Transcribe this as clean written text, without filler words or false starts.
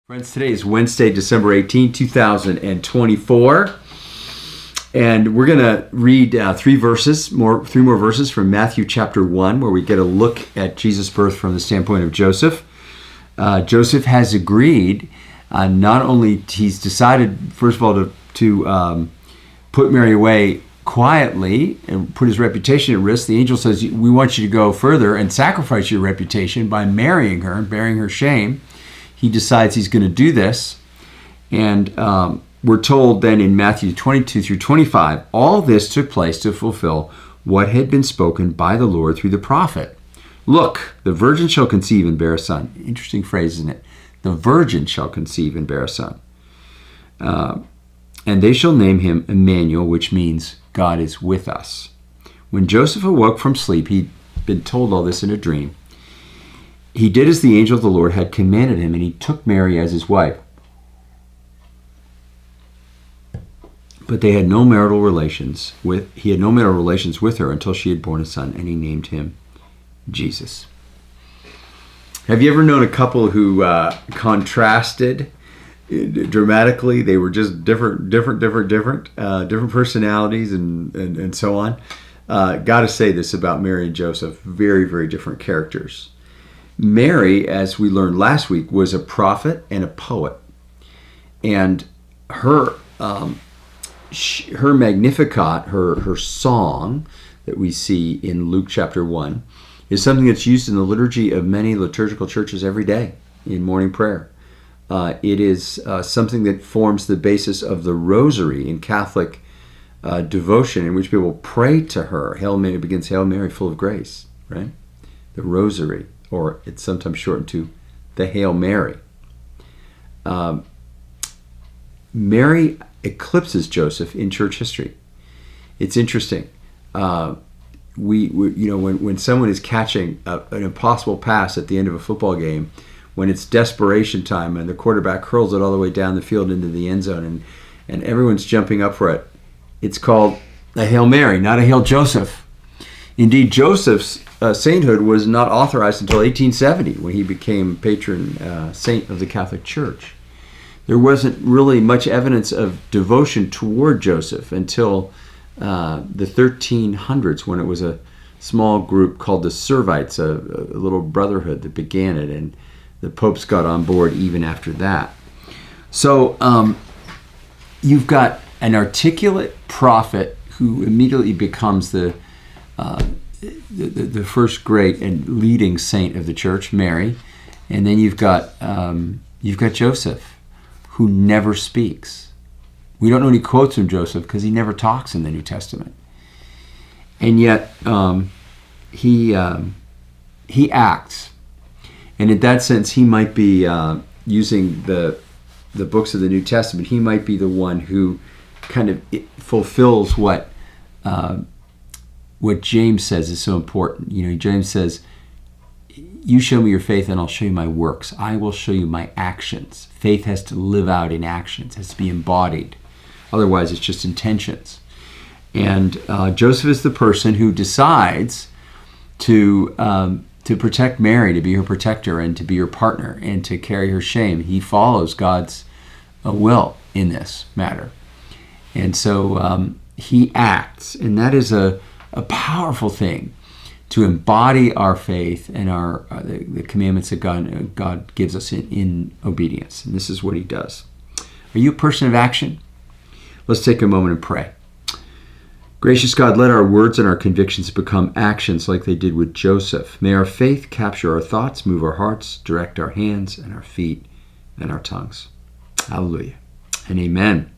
Friends, today is Wednesday, December 18, 2024, and we're going to read three more verses from Matthew chapter 1, where we get a look at Jesus' birth from the standpoint of Joseph. Joseph has agreed, not only he's decided, first of all, to put Mary away quietly and put his reputation at risk. The angel says, we want you to go further and sacrifice your reputation by marrying her and bearing her shame. He decides he's going to do this. And we're told then in Matthew 22 through 25, all this took place to fulfill what had been spoken by the Lord through the prophet. Look, the virgin shall conceive and bear a son. Interesting phrase, isn't it? The virgin shall conceive and bear a son. And they shall name him Emmanuel, which means God is with us. When Joseph awoke from sleep, he'd been told all this in a dream. He did as the angel of the Lord had commanded him, and he took Mary as his wife. But he had no marital relations with her until she had borne a son, and he named him Jesus. Have you ever known a couple who contrasted dramatically? They were just different personalities and so on. Got to say this about Mary and Joseph: very, very different characters. Mary, as we learned last week, was a prophet and a poet, and her Magnificat, her song that we see in Luke chapter 1, is something that's used in the liturgy of many liturgical churches every day in morning prayer. It is something that forms the basis of the Rosary in Catholic devotion, in which people pray to her. Hail Mary begins, Hail Mary, full of grace, right? The Rosary, or it's sometimes shortened to the Hail Mary. Mary eclipses Joseph in church history. It's interesting. When someone is catching an impossible pass at the end of a football game, when it's desperation time and the quarterback hurls it all the way down the field into the end zone and everyone's jumping up for it, it's called a Hail Mary, not a Hail Joseph. Indeed, Joseph's sainthood was not authorized until 1870, when he became patron saint of the Catholic Church. There wasn't really much evidence of devotion toward Joseph until the 1300s, when it was a small group called the Servites, a little brotherhood that began it, and the popes got on board even after that. So you've got an articulate prophet who immediately becomes the first great and leading saint of the church, Mary, and then you've got Joseph, who never speaks. We don't know any quotes from Joseph because he never talks in the New Testament, and yet he acts, and in that sense, he might be using the books of the New Testament. He might be the one who kind of fulfills what James says is so important. James says, you show me your faith and I'll show you my works. I will show you my actions. Faith has to live out in actions, has to be embodied. Otherwise, it's just intentions. And Joseph is the person who decides to protect Mary, to be her protector and to be her partner and to carry her shame. He follows God's will in this matter. And so he acts, and that is a powerful thing, to embody our faith and the commandments that God gives us in obedience. And this is what he does. Are you a person of action? Let's take a moment and pray. Gracious God, let our words and our convictions become actions like they did with Joseph. May our faith capture our thoughts, move our hearts, direct our hands and our feet and our tongues. Hallelujah and amen.